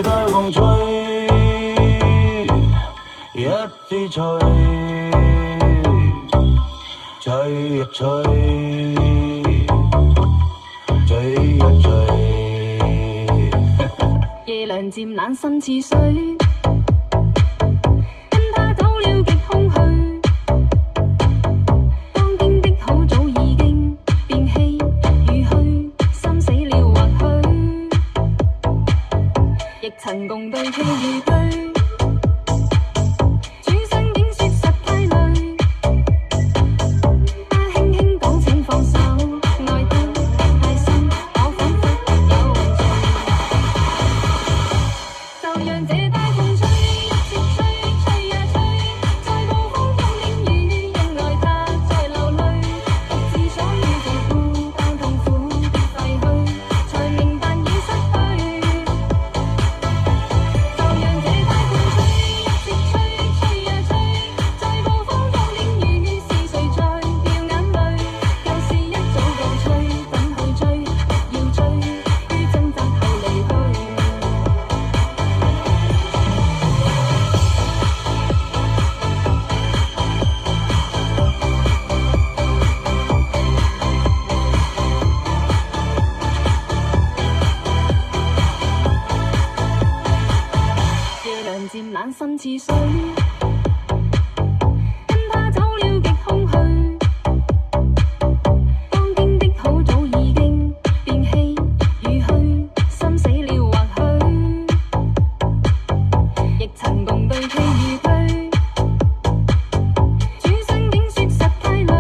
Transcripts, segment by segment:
大風吹，一直吹，吹呀吹，吹呀吹。夜涼漸冷心似水，跟他走了極空虛。當天的好早已經變稀與虛，心死了或許，亦曾共對棋與對。轉身竟說實太累，他輕輕講請放手，愛得太深，我彷彿有幻覺。就讓這大風吹，一直吹，吹呀吹，在暴風中的雨，因愛他在流淚，獨自所以這孤單痛苦的廢墟，才明白已失去。就讓這大風吹，一直吹，吹呀吹，在暴風中的雨，是誰在掉眼淚？舊事一早告吹，怎去追？要追，於掙扎後離去。夜涼漸冷心似水，跟他走了極空虛。當天的好早已經變稀與虛，心死了或許，亦曾共對棋與對。轉身竟說實太累，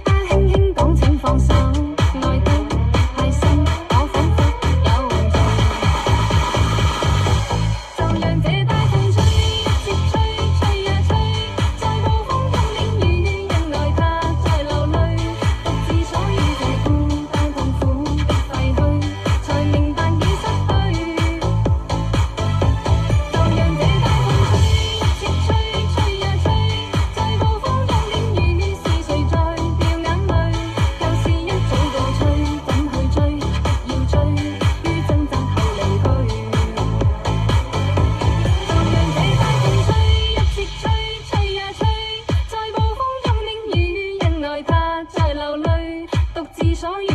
他輕輕講請放手，愛得太深，我彷彿有幻覺。就讓這大風吹，一直吹，吹呀吹，在暴風中的雨，因愛他在流淚，獨自所以這孤單痛苦的廢墟，才明白已失去。就讓這大風吹，一直吹，吹呀吹，在暴風中的雨，是誰在掉眼淚？舊事一早告吹，怎去追？要追，於掙扎後離去。就讓這大風吹，一直吹，吹呀吹，在暴風中的雨，因愛他在流淚，獨自所以